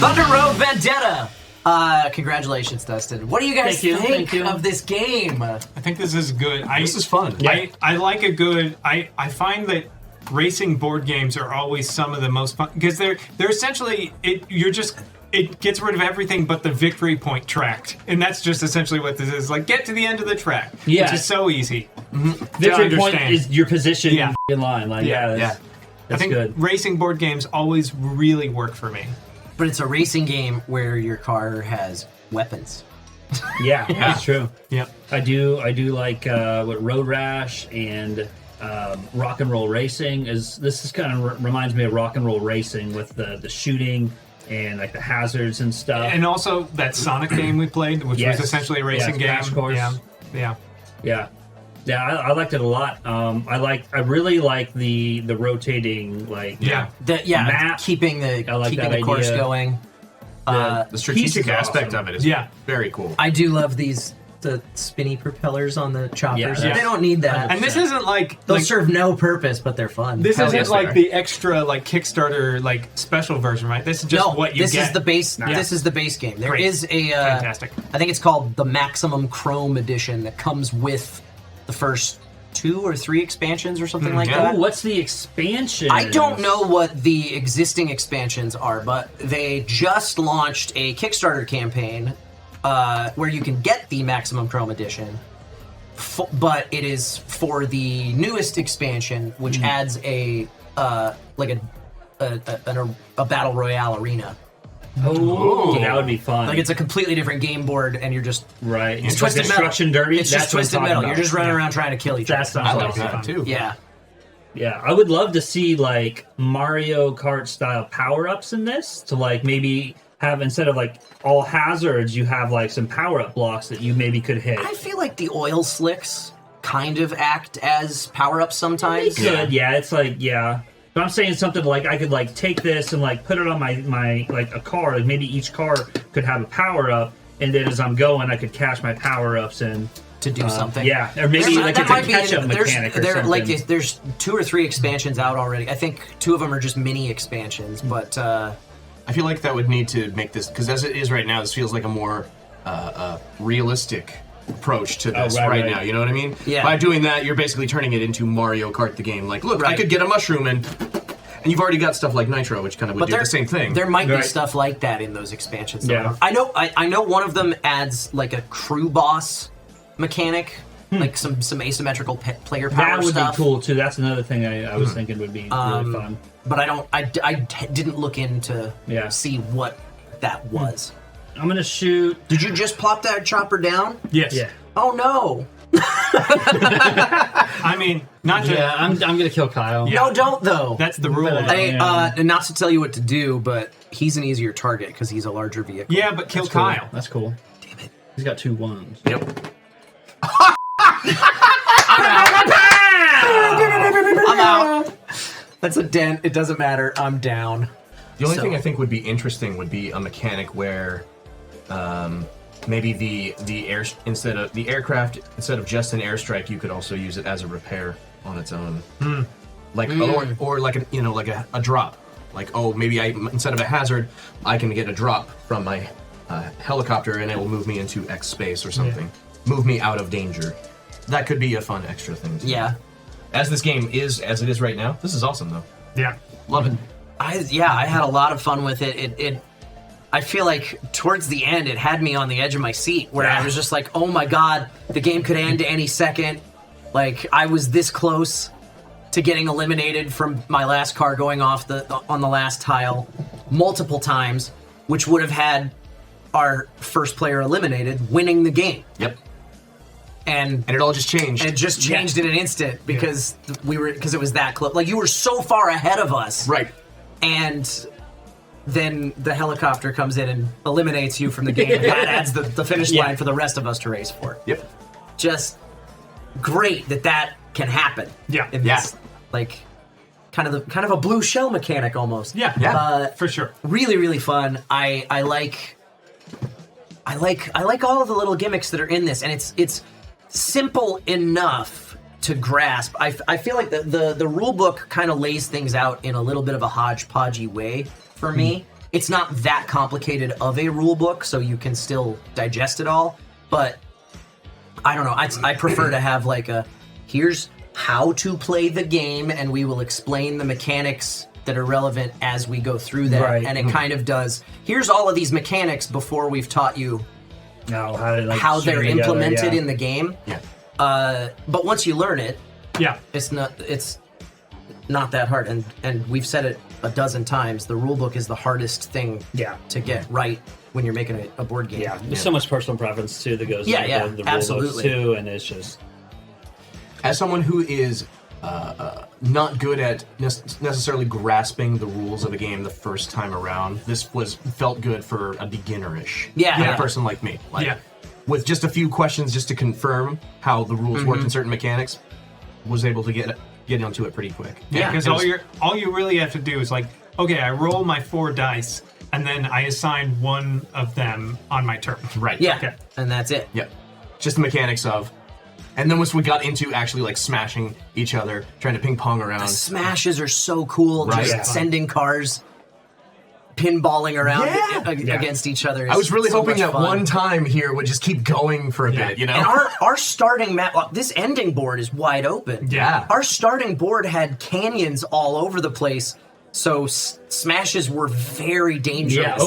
Thunder Road Vendetta. Congratulations, Dustin. What do you guys think of this game? I think this is good. This is fun. I like a good. I find that racing board games are always some of the most fun because they're essentially it gets rid of everything but the victory point tracked, and that's just essentially what this is. Like, get to the end of the track, which is so easy. Victory point is your position in line. Like, that's I think good. Racing board games always really work for me. But it's a racing game where your car has weapons. Yeah, that's true. Yeah, I do like what Road Rash and Rock and Roll Racing is. This is kind of reminds me of Rock and Roll Racing with the shooting and like the hazards and stuff. and also that Sonic game we played, which was essentially a racing game. Crash Course. Yeah. I liked it a lot. I really like the rotating map. Keeping the course going. The strategic aspect of it is very cool. I do love the spinny propellers on the choppers. Yeah. They don't need that. And this isn't like They'll serve no purpose, but they're fun. This isn't like the extra Kickstarter special version, right? This is just what you get. This is the base. This is the base game. There is a fantastic. I think it's called the Maximum Chrome Edition that comes with the first 2 or 3 expansions or something like that. Oh, what's the expansion? I don't know what the existing expansions are, but they just launched a Kickstarter campaign where you can get the Maximum Chrome Edition, but it is for the newest expansion, which adds a battle royale arena. Oh, that would be fun. Like, it's a completely different game board, and you're just It's Twisted Destruction Derby. It's just Twisted Metal. You're just running around trying to kill each other. That sounds like fun too. Yeah. Yeah, I would love to see Mario Kart style power ups in this. To maybe have, instead of all hazards, you have some power up blocks that you maybe could hit. I feel like the oil slicks kind of act as power ups sometimes. They could, it's But I'm saying something I could take this and put it on my a car. Maybe each car could have a power up, and then as I'm going, I could cash my power ups in to do something. Yeah, or maybe it's a catch-up mechanic or something. There's 2 or 3 expansions out already. I think 2 of them are just mini expansions, but I feel like that would need to make this, because as it is right now, this feels like a more realistic approach to this right now. You know what I mean? Yeah. By doing that, you're basically turning it into Mario Kart the game. Look, I could get a mushroom and you've already got stuff like Nitro, which kind of would do the same thing. There might be stuff like that in those expansions. Yeah. I know one of them adds a crew boss mechanic, some asymmetrical player power that would stuff. be cool too. That's another thing I was thinking would be really fun. But I didn't look into see what that was. I'm gonna shoot. Did you just plop that chopper down? Yes. Yeah. Oh no. I mean, not to. Yeah, I'm gonna kill Kyle. Yeah. No, don't though. That's the rule. Not to tell you what to do, but he's an easier target because he's a larger vehicle. Yeah, but kill Kyle. That's cool. Damn it. He's got 2 ones. Yep. I'm out. That's a dent. It doesn't matter. I'm down. The only thing I think would be interesting would be a mechanic where maybe the aircraft, instead of just an airstrike, you could also use it as a repair on its own. Or a drop. Maybe instead of a hazard, I can get a drop from my helicopter and it will move me into X space or something. Move me out of danger. That could be a fun extra thing. Yeah. As this game is, as it is right now, this is awesome though. Yeah. Love it. I had a lot of fun with it. I feel like towards the end, it had me on the edge of my seat where I was just like, oh my god, the game could end any second. I was this close to getting eliminated from my last car going off on the last tile multiple times, which would have had our first player eliminated, winning the game. Yep. And it all just changed. And it just changed in an instant because it was that close. You were so far ahead of us. Right. And then the helicopter comes in and eliminates you from the game. And that adds the finish line for the rest of us to race for. Yep. Just great that can happen. Yeah. In this, kind of a blue shell mechanic almost. Yeah. For sure. Really, really fun. I like all of the little gimmicks that are in this, and it's simple enough to grasp. I feel like the rule book kind of lays things out in a little bit of a hodgepodgey way for me. it's not that complicated of a rule book, so you can still digest it all. But I don't know. I prefer to have like here's how to play the game, and we will explain the mechanics that are relevant as we go through that. Right. And it kind of does. Here's all of these mechanics before we've taught you how they're implemented in the game. Yeah. But once you learn it, Yeah. it's not that hard. And we've said it a dozen times. The rule book is the hardest thing to get right when you're making a board game. Yeah, there's so much personal preference too that goes Yeah, into yeah, the rule absolutely. books too, and it's just As someone who is not good at necessarily grasping the rules of a game the first time around, this felt good for a beginnerish person like me. Like, with just a few questions just to confirm how the rules work in certain mechanics, was able to get onto it pretty quick. Yeah, because all you really have to do is like, okay, I roll my 4 dice, and then I assign one of them on my turn. Right. Yeah, Okay. and that's it. Yeah. Just the mechanics of. And then once we got into actually like smashing each other, trying to ping pong around. Smashes are so cool. Right. Just Yeah. sending cars, pinballing around Yeah. against each other. I was really so hoping much that fun. one time here would just keep going for a bit, you know? And our starting map, this ending board is wide open. Yeah. Our starting board had canyons all over the place, so smashes were very dangerous.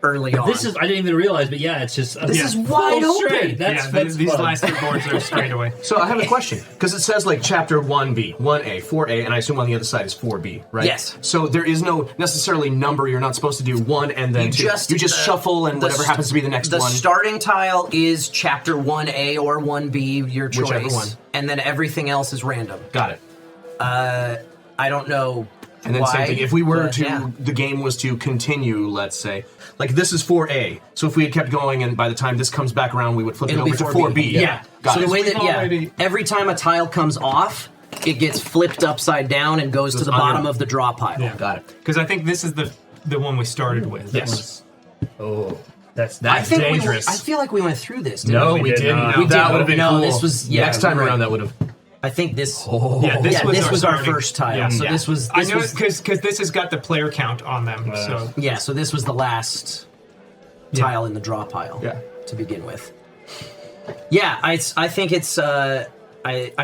Early on. This is I didn't even realize, but it's just This is wide full open. straight. That's these fun. last 2 boards are straight away. So I have a question, because it says like chapter 1B, 1A, 4A, and I assume on the other side is 4B, right? Yes. So there is no necessarily number. You're not supposed to do 1 and then 2. You just shuffle and whatever happens to be the next The one. starting tile is chapter 1A or 1B, your choice. Whichever one. And then everything else is random. Got it. I don't know. And then why, same thing, if we were but to, the game was to continue, let's say, like this is 4A, so if we had kept going and by the time this comes back around, we would flip It'll it over to 4B. Yeah. Got So it. the way that, already- every time a tile comes off, it gets flipped upside down and goes to the under- bottom of the draw pile. Yeah. Got it. Because I think this is the one we started with. Yes. Oh, that's I think dangerous. I feel like we went through this. Didn't No, we? we did didn't. not. No, We that did. would have been No, cool. this was- next time right. around that would have. I think this. Yeah, this was our starting. first tile. So this was. I This know was because this has got the player count on them. So yeah. So this was the last tile in the draw pile. Yeah. To begin with. Yeah, I think it's. I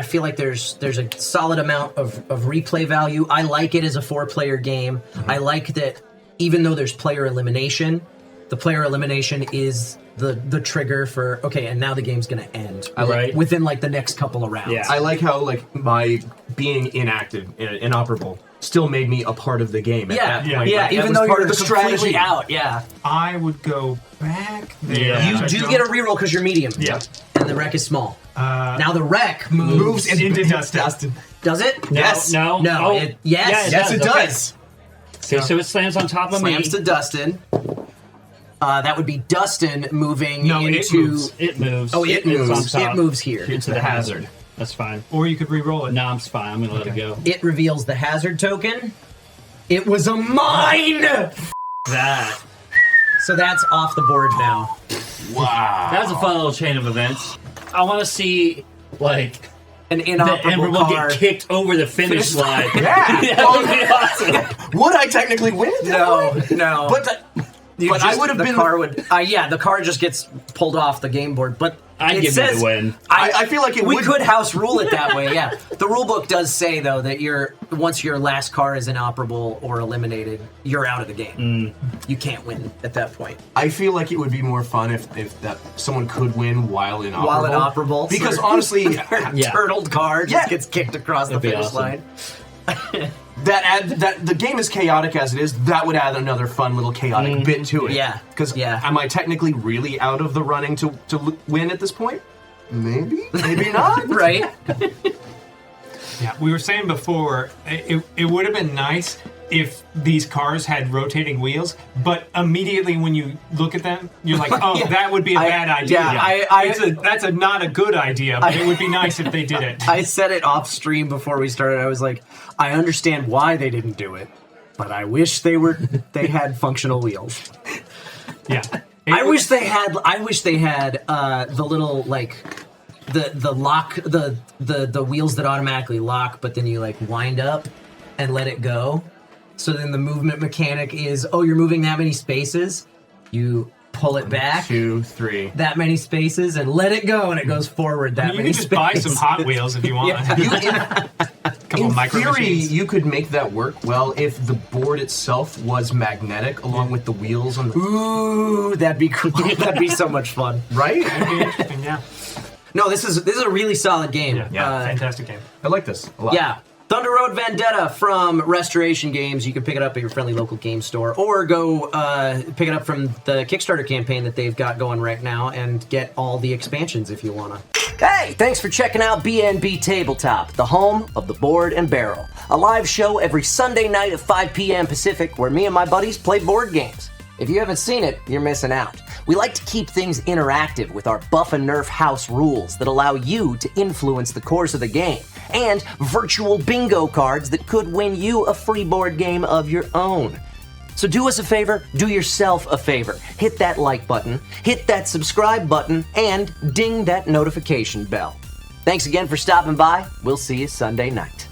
feel like there's a solid amount of replay value. I like it as a 4-player game. I like that even though there's player elimination, the player elimination is the trigger for okay, and now the game's gonna end Right. within like the next couple of rounds. Yeah. I like how like my being inactive, inoperable, still made me a part of the game. At Yeah, that yeah, point. Like, that even was though part you're of the completely strategy. out, yeah. I would go back there. Yeah. You I do don't- get a reroll because you're medium. Yeah. And the wreck is small. Now the wreck moves into Dustin. Does it? Yes. No. No. Oh, Yes. Yes, it okay. does. Okay, so it slams on top of Slams me. to Dustin. That would be Dustin moving No, it into. moves. It moves. Oh, it It's moves. on top. It moves here. into the hazard. That's fine. Or you could re-roll it. No, I'm fine. I'm gonna let it go. It reveals the hazard token. It was a mine. That. So that's off the board now. Wow. That was a fun little chain of events. I want to see like An the Ember inoperable will car. get kicked over the finish line. Yeah. That would be awesome. Would I technically win at that No, point? no. But but I would have the been. car would. Yeah, the car just gets pulled off the game board. But I'd it give says, you the win. I feel like it we would. could house rule it that way. Yeah, the rule book does say though that once your last car is inoperable or eliminated, you're out of the game. You can't win at that point. I feel like it would be more fun if that someone could win while inoperable. While inoperable, Because so- honestly, turtled car just Yeah. gets kicked across That'd the be finish awesome. line. that the game is chaotic as it is. That would add another fun little chaotic bit to it. Yeah. Because Yeah. am I technically really out of the running to win at this point? Maybe. Maybe not. Right? Yeah, we were saying before, it would have been nice if these cars had rotating wheels, but immediately when you look at them, you're like, oh, Yeah. that would be a bad idea. yeah, That's not a good idea, but it would be nice if they did it. I said it off stream before we started. I was like, I understand why they didn't do it, but I wish they had functional wheels. Yeah. I wish they had the little like the lock the wheels that automatically lock, but then you like wind up and let it go. So then the movement mechanic is, oh, you're moving that many spaces. You pull it back 2, 3. that many spaces and let it go, and it goes forward that You many can just buy spaces. some Hot Wheels if you want. Couple In micro theory, machines. you could make that work well if the board itself was magnetic, along with the wheels on the. Ooh, that'd be cool. That'd be so much fun. Right? That'd be interesting, yeah. No, this is a really solid game. Yeah, fantastic game. I like this a lot. Yeah. Thunder Road Vendetta from Restoration Games. You can pick it up at your friendly local game store, or go pick it up from the Kickstarter campaign that they've got going right now and get all the expansions if you want to. Hey, thanks for checking out BNB Tabletop, the home of the Board and Barrel. A live show every Sunday night at 5 p.m. Pacific where me and my buddies play board games. If you haven't seen it, you're missing out. We like to keep things interactive with our Buff and Nerf house rules that allow you to influence the course of the game, and virtual bingo cards that could win you a free board game of your own. So do us a favor, do yourself a favor. Hit that like button, hit that subscribe button, and ding that notification bell. Thanks again for stopping by. We'll see you Sunday night.